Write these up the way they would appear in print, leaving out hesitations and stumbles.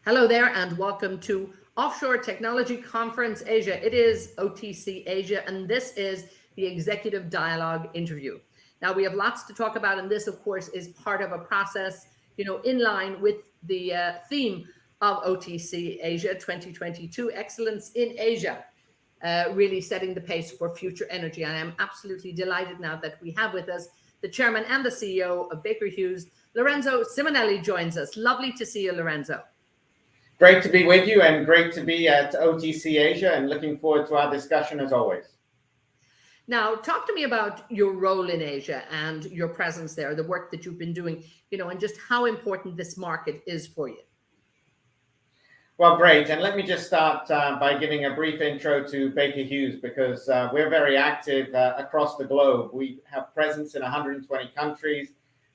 Hello there and welcome to Offshore Technology Conference Asia. It is OTC Asia and this is the Executive Dialogue interview. Now we have lots to talk about and this of course is part of a process, in line with the theme of OTC Asia 2022, Excellence in Asia, really setting the pace for future energy. I am absolutely delighted now that we have with us the chairman and the CEO of Baker Hughes, Lorenzo Simonelli joins us. Lovely to see you, Lorenzo. Great to be with you and great to be at OTC Asia and looking forward to our discussion as always. Now, talk to me about your role in Asia and your presence there, the work that you've been doing, and just how important this market is for you. Well, great. And let me just start by giving a brief intro to Baker Hughes because we're very active across the globe. We have presence in 120 countries,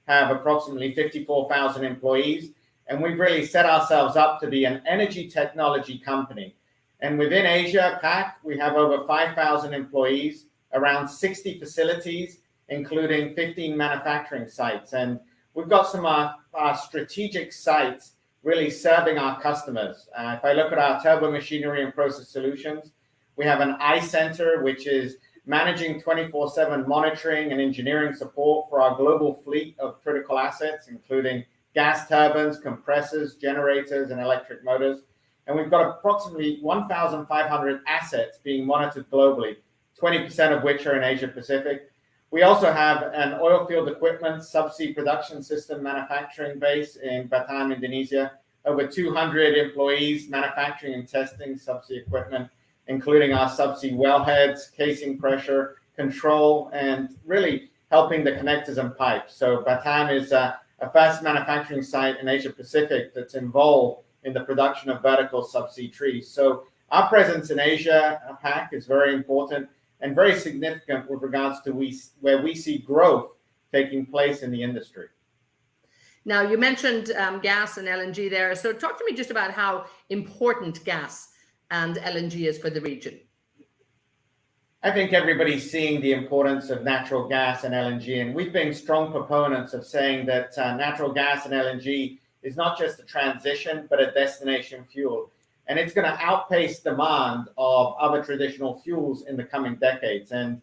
have approximately 54,000 employees. And we've really set ourselves up to be an energy technology company. And within Asia Pac, we have over 5,000 employees, around 60 facilities, including 15 manufacturing sites. And we've got some of our strategic sites really serving our customers. If I look at our turbo machinery and process solutions, we have an I center, which is managing 24/7 monitoring and engineering support for our global fleet of critical assets, including gas turbines, compressors, generators, and electric motors. And we've got approximately 1,500 assets being monitored globally, 20% of which are in Asia Pacific. We also have an oil field equipment subsea production system manufacturing base in Batam, Indonesia. Over 200 employees manufacturing and testing subsea equipment, including our subsea wellheads, casing pressure, control, and really helping the connectors and pipes. So Batam is a first manufacturing site in Asia Pacific that's involved in the production of vertical subsea trees. So our presence in Asia Pac is very important and very significant with regards to where we see growth taking place in the industry. Now, you mentioned gas and LNG there. So talk to me just about how important gas and LNG is for the region. I think everybody's seeing the importance of natural gas and LNG, and we've been strong proponents of saying that natural gas and LNG is not just a transition, but a destination fuel. And it's going to outpace demand of other traditional fuels in the coming decades. And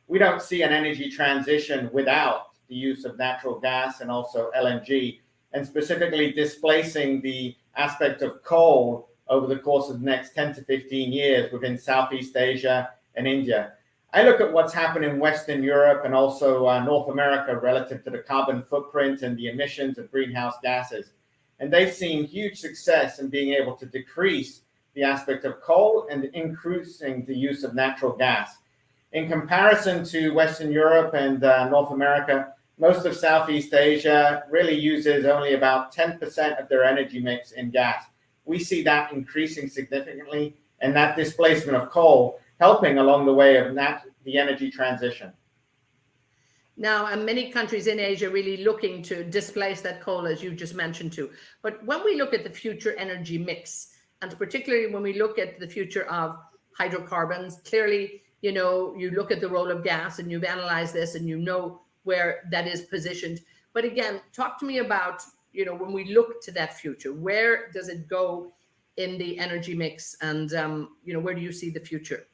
we don't see an energy transition without the use of natural gas and also LNG, and specifically displacing the aspect of coal over the course of the next 10 to 15 years within Southeast Asia and India. I look at what's happened in Western Europe and also North America relative to the carbon footprint and the emissions of greenhouse gases. And they've seen huge success in being able to decrease the aspect of coal and increasing the use of natural gas. In comparison to Western Europe and North America, most of Southeast Asia really uses only about 10% of their energy mix in gas. We see that increasing significantly and that displacement of coal helping along the way of the energy transition. Now, many countries in Asia really looking to displace that coal, as you just mentioned too. But when we look at the future energy mix, and particularly when we look at the future of hydrocarbons, clearly, you look at the role of gas and you've analyzed this and you know where that is positioned. But again, talk to me about, when we look to that future, where does it go in the energy mix and, where do you see the future?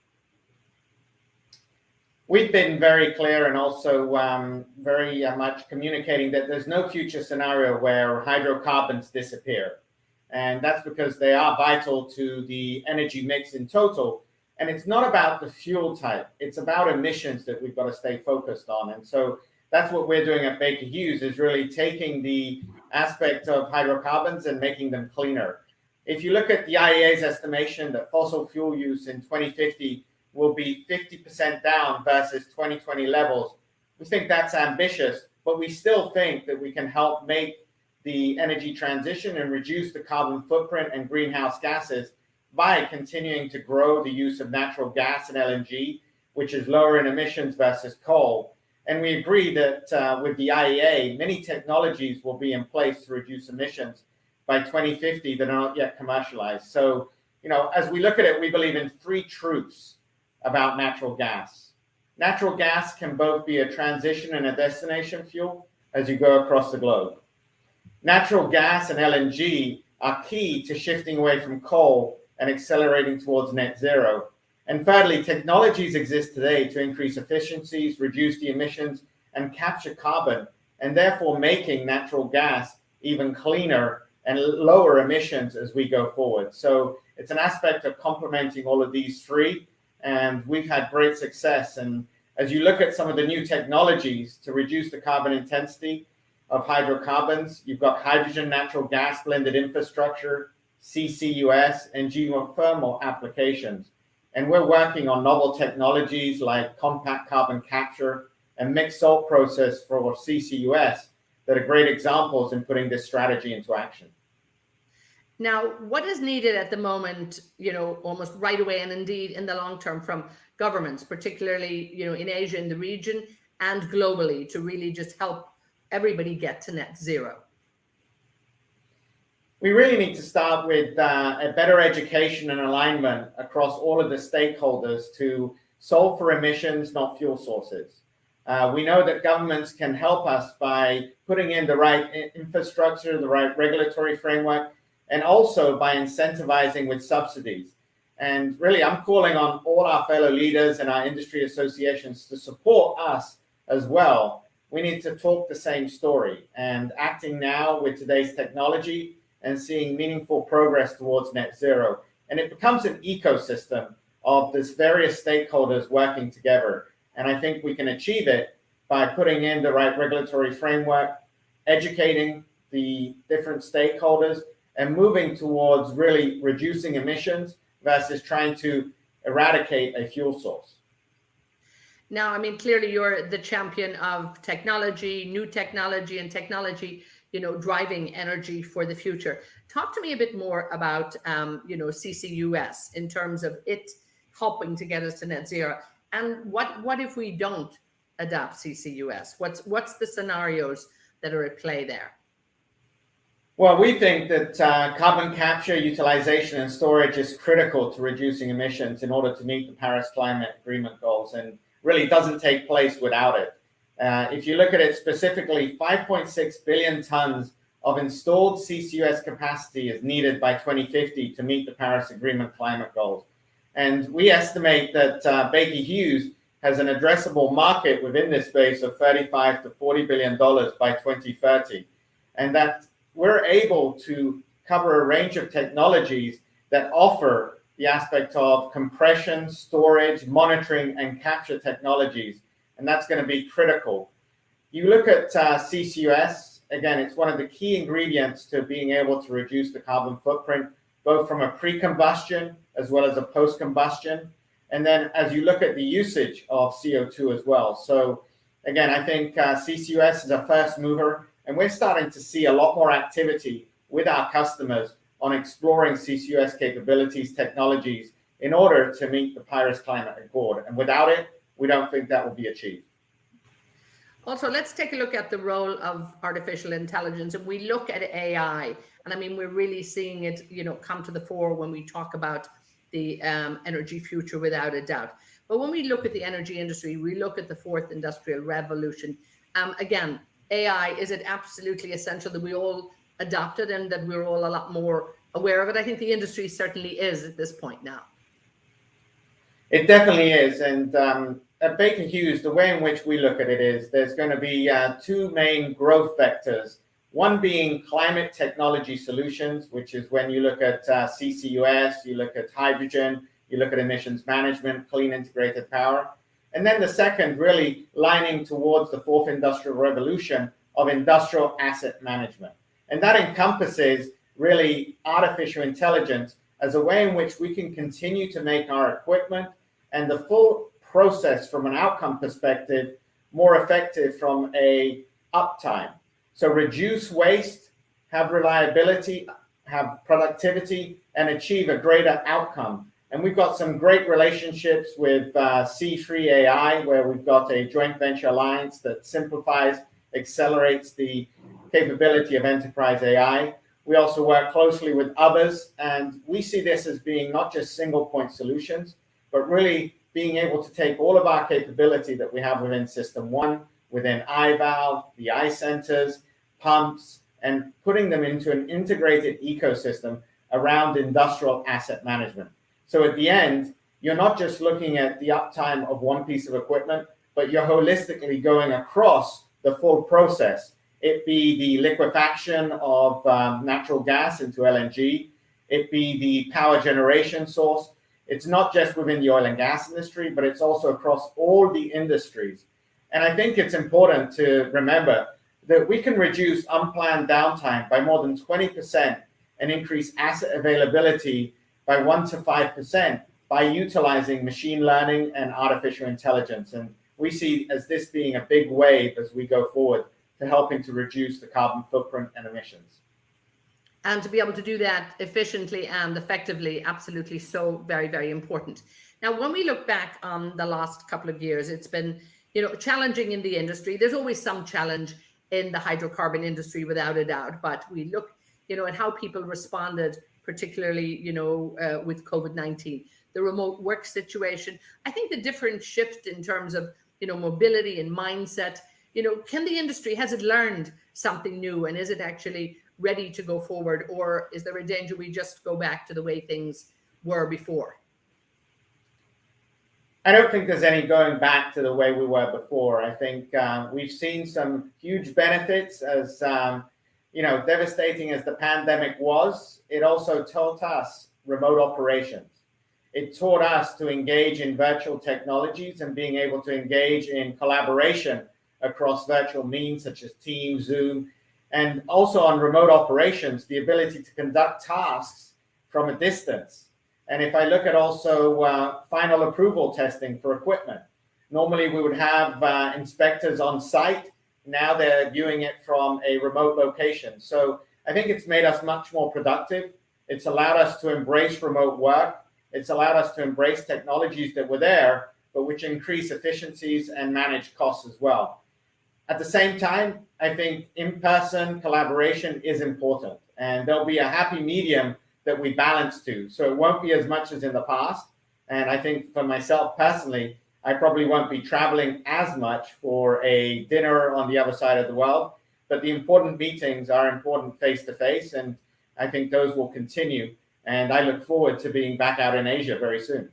We've been very clear and also very much communicating that there's no future scenario where hydrocarbons disappear. And that's because they are vital to the energy mix in total. And it's not about the fuel type. It's about emissions that we've got to stay focused on. And so that's what we're doing at Baker Hughes, is really taking the aspect of hydrocarbons and making them cleaner. If you look at the IEA's estimation that fossil fuel use in 2050 will be 50% down versus 2020 levels, we think that's ambitious, but we still think that we can help make the energy transition and reduce the carbon footprint and greenhouse gases by continuing to grow the use of natural gas and LNG, which is lower in emissions versus coal. And we agree that with the IEA, many technologies will be in place to reduce emissions by 2050 that are not yet commercialized. So, as we look at it, we believe in three truths about natural gas. Natural gas can both be a transition and a destination fuel as you go across the globe. Natural gas and LNG are key to shifting away from coal and accelerating towards net zero. And thirdly, technologies exist today to increase efficiencies, reduce the emissions, and capture carbon, and therefore making natural gas even cleaner and lower emissions as we go forward. So it's an aspect of complementing all of these three, and we've had great success. And as you look at some of the new technologies to reduce the carbon intensity of hydrocarbons, you've got hydrogen natural gas blended infrastructure, CCUS, and geothermal applications. And we're working on novel technologies like compact carbon capture and mixed salt process for CCUS that are great examples in putting this strategy into action. Now, what is needed at the moment, almost right away, and indeed in the long term, from governments, particularly, in Asia, in the region, and globally, to really just help everybody get to net zero? We really need to start with a better education and alignment across all of the stakeholders to solve for emissions, not fuel sources. We know that governments can help us by putting in the right infrastructure, the right regulatory framework, and also by incentivizing with subsidies. And really, I'm calling on all our fellow leaders and our industry associations to support us as well. We need to talk the same story and acting now with today's technology and seeing meaningful progress towards net zero. And it becomes an ecosystem of these various stakeholders working together. And I think we can achieve it by putting in the right regulatory framework, educating the different stakeholders, and moving towards really reducing emissions versus trying to eradicate a fuel source. Now, clearly you're the champion of technology, new technology, and technology, driving energy for the future. Talk to me a bit more about, CCUS in terms of it helping to get us to net zero. And what if we don't adopt CCUS? What's the scenarios that are at play there? Well, we think that carbon capture, utilization, and storage is critical to reducing emissions in order to meet the Paris Climate Agreement goals, and really doesn't take place without it. If you look at it specifically, 5.6 billion tons of installed CCUS capacity is needed by 2050 to meet the Paris Agreement climate goals. And we estimate that Baker Hughes has an addressable market within this space of $35 to $40 billion by 2030. And that we're able to cover a range of technologies that offer the aspect of compression, storage, monitoring, and capture technologies. And that's going to be critical. You look at CCUS, again, it's one of the key ingredients to being able to reduce the carbon footprint, both from a pre-combustion as well as a post-combustion. And then as you look at the usage of CO2 as well. So again, I think CCUS is a first mover, and we're starting to see a lot more activity with our customers on exploring CCUS capabilities, technologies, in order to meet the Paris Climate Accord. And without it, we don't think that will be achieved. Also, let's take a look at the role of artificial intelligence. And we look at AI, and we're really seeing it, come to the fore when we talk about the energy future, without a doubt. But when we look at the energy industry, we look at the fourth industrial revolution. Again, AI, is it absolutely essential that we all adopt it and that we're all a lot more aware of it? I think the industry certainly is at this point now. It definitely is. And at Baker Hughes, the way in which we look at it is there's going to be two main growth vectors. One being climate technology solutions, which is when you look at CCUS, you look at hydrogen, you look at emissions management, clean integrated power. And then the second, really lining towards the fourth industrial revolution of industrial asset management. And that encompasses really artificial intelligence as a way in which we can continue to make our equipment and the full process from an outcome perspective more effective from a uptime. So reduce waste, have reliability, have productivity, and achieve a greater outcome. And we've got some great relationships with C3 AI, where we've got a joint venture alliance that simplifies, accelerates the capability of enterprise AI. We also work closely with others, and we see this as being not just single point solutions, but really being able to take all of our capability that we have within System 1, within iValve, the iCenters, pumps, and putting them into an integrated ecosystem around industrial asset management. So at the end, you're not just looking at the uptime of one piece of equipment, but you're holistically going across the full process. It be the liquefaction of natural gas into LNG, it be the power generation source. It's not just within the oil and gas industry, but it's also across all the industries. And I think it's important to remember that we can reduce unplanned downtime by more than 20% and increase asset availability by 1 to 5% by utilizing machine learning and artificial intelligence. And we see as this being a big wave as we go forward to helping to reduce the carbon footprint and emissions. And to be able to do that efficiently and effectively, absolutely so very, very important. Now, when we look back on the last couple of years, it's been, challenging in the industry. There's always some challenge in the hydrocarbon industry, without a doubt. But we look, at how people responded, particularly, with COVID-19, the remote work situation. I think the different shift in terms of, mobility and mindset, can the industry, has it learned something new, and is it actually ready to go forward, or is there a danger we just go back to the way things were before? I don't think there's any going back to the way we were before. I think we've seen some huge benefits as, devastating as the pandemic was. It also taught us remote operations. It taught us to engage in virtual technologies and being able to engage in collaboration across virtual means such as Teams, Zoom, and also on remote operations, the ability to conduct tasks from a distance. And if I look at also final approval testing for equipment, normally we would have inspectors on site. Now they're viewing it from a remote location. So I think it's made us much more productive. It's allowed us to embrace remote work. It's allowed us to embrace technologies that were there, but which increase efficiencies and manage costs as well. At the same time, I think in-person collaboration is important, and there'll be a happy medium that we balance to. So it won't be as much as in the past. And I think for myself personally, I probably won't be traveling as much for a dinner on the other side of the world, but the important meetings are important face-to-face, and I think those will continue. And I look forward to being back out in Asia very soon.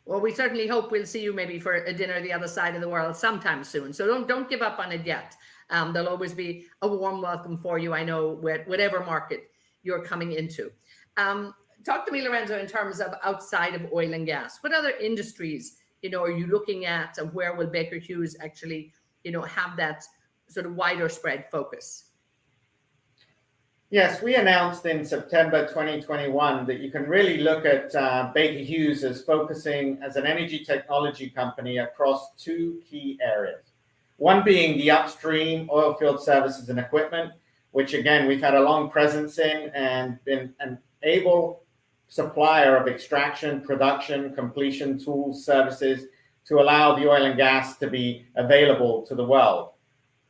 Well, we certainly hope we'll see you maybe for a dinner the other side of the world sometime soon. So don't give up on it yet. There'll always be a warm welcome for you, I know, whatever market you're coming into. Talk to me, Lorenzo, in terms of outside of oil and gas. What other industries, are you looking at, and where will Baker Hughes actually, have that sort of wider spread focus? Yes, we announced in September 2021 that you can really look at Baker Hughes as focusing as an energy technology company across two key areas. One being the upstream oil field services and equipment, which again, we've had a long presence in and been an able supplier of extraction, production, completion tools, services to allow the oil and gas to be available to the world.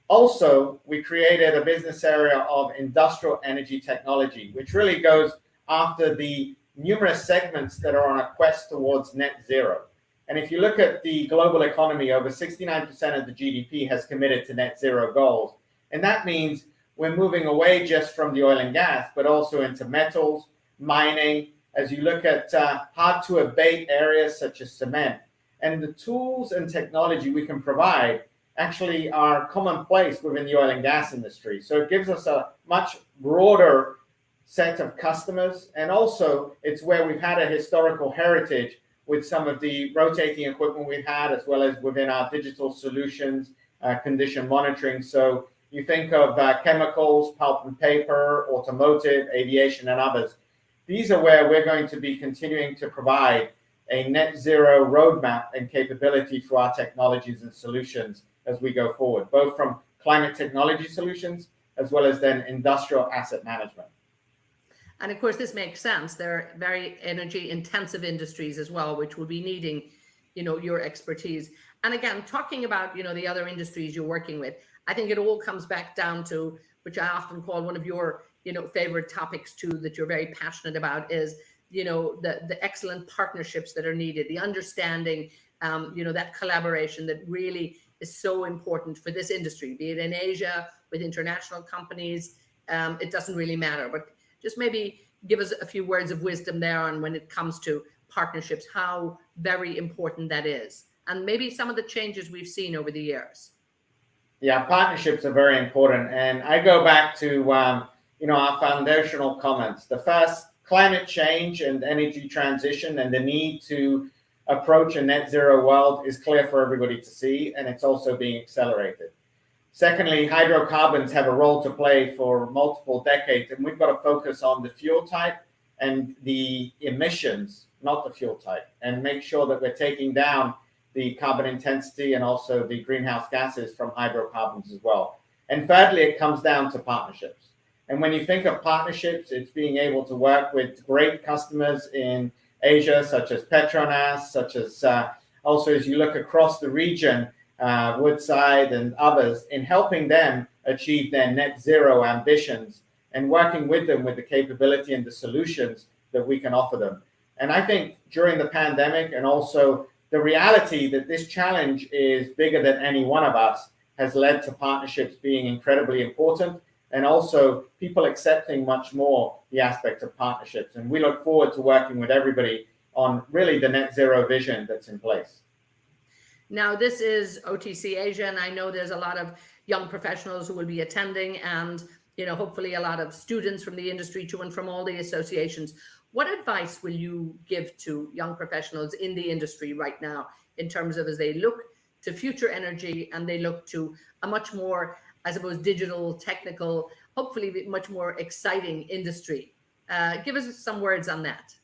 Also, we created a business area of industrial energy technology, which really goes after the numerous segments that are on a quest towards net zero. And if you look at the global economy, over 69% of the GDP has committed to net zero goals. And that means we're moving away just from the oil and gas, but also into metals, mining, as you look at hard to abate areas such as cement. And the tools and technology we can provide actually are commonplace within the oil and gas industry. So it gives us a much broader set of customers. And also it's where we've had a historical heritage with some of the rotating equipment we've had, as well as within our digital solutions, condition monitoring. So you think of chemicals, pulp and paper, automotive, aviation, and others. These are where we're going to be continuing to provide a net zero roadmap and capability for our technologies and solutions as we go forward, both from climate technology solutions as well as then industrial asset management. And of course, this makes sense. They're very energy intensive industries as well, which will be needing, your expertise. And again, talking about, the other industries you're working with, I think it all comes back down to, which I often call one of your, favorite topics too, that you're very passionate about, is, the excellent partnerships that are needed, the understanding, that collaboration that really is so important for this industry, be it in Asia with international companies, it doesn't really matter. But just maybe give us a few words of wisdom there on when it comes to partnerships, how very important that is, and maybe some of the changes we've seen over the years. Yeah, partnerships are very important. And I go back to, our foundational comments. The first, climate change and energy transition and the need to approach a net zero world is clear for everybody to see, and it's also being accelerated. Secondly, hydrocarbons have a role to play for multiple decades, and we've got to focus on the fuel type and the emissions, not the fuel type, and make sure that we're taking down the carbon intensity and also the greenhouse gases from hydrocarbons as well. And thirdly, it comes down to partnerships. And when you think of partnerships, it's being able to work with great customers in Asia, such as Petronas, such as also as you look across the region, Woodside and others, in helping them achieve their net zero ambitions and working with them with the capability and the solutions that we can offer them. And I think during the pandemic, and also the reality that this challenge is bigger than any one of us, has led to partnerships being incredibly important, and also people accepting much more the aspect of partnerships. And we look forward to working with everybody on really the net zero vision that's in place. Now, this is OTC Asia, and I know there's a lot of young professionals who will be attending, and hopefully a lot of students from the industry to and from all the associations. What advice will you give to young professionals in the industry right now in terms of as they look to future energy and they look to a much more, I suppose, digital, technical, hopefully much more exciting industry? Give us some words on that.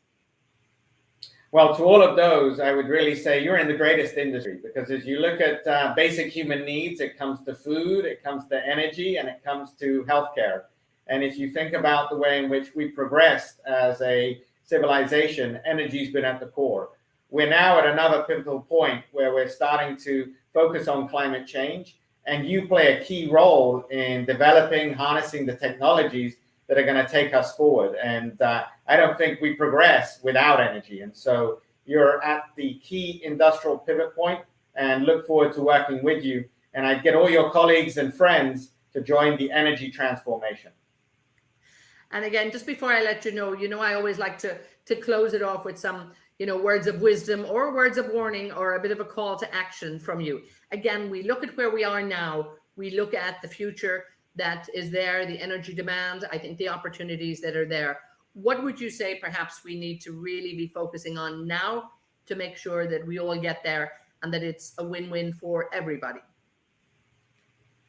Well, to all of those, I would really say you're in the greatest industry, because as you look at basic human needs, it comes to food, it comes to energy, and it comes to healthcare. And if you think about the way in which we progressed as a civilization, energy's been at the core. We're now at another pivotal point where we're starting to focus on climate change, and you play a key role in developing, harnessing the technologies that are going to take us forward. And I don't think we progress without energy. And so you're at the key industrial pivot point, and look forward to working with you. And I get all your colleagues and friends to join the energy transformation. And again, just before I let you know, I always like to close it off with some, words of wisdom or words of warning or a bit of a call to action from you. Again, we look at where we are now. We look at the future that is there, the energy demand, I think the opportunities that are there. What would you say perhaps we need to really be focusing on now to make sure that we all get there and that it's a win-win for everybody?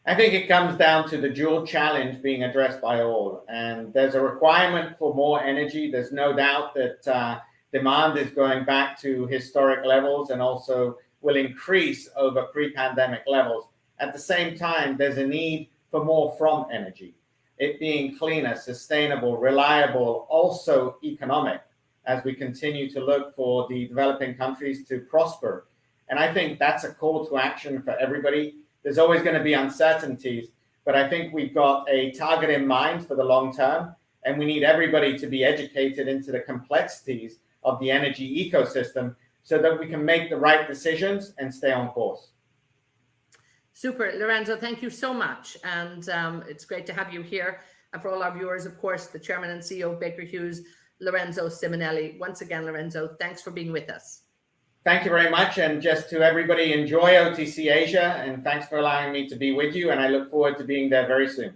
I think it comes down to the dual challenge being addressed by all. And there's a requirement for more energy. There's no doubt that demand is going back to historic levels and also will increase over pre-pandemic levels. At the same time, there's a need for more from energy, it being cleaner, sustainable, reliable, also economic, as we continue to look for the developing countries to prosper. And I think that's a call to action for everybody. There's always going to be uncertainties, but I think we've got a target in mind for the long term, and we need everybody to be educated into the complexities of the energy ecosystem so that we can make the right decisions and stay on course. Super. Lorenzo, thank you so much. And it's great to have you here. And for all our viewers, of course, the Chairman and CEO of Baker Hughes, Lorenzo Simonelli. Once again, Lorenzo, thanks for being with us. Thank you very much. And just to everybody, enjoy OTC Asia. And thanks for allowing me to be with you. And I look forward to being there very soon.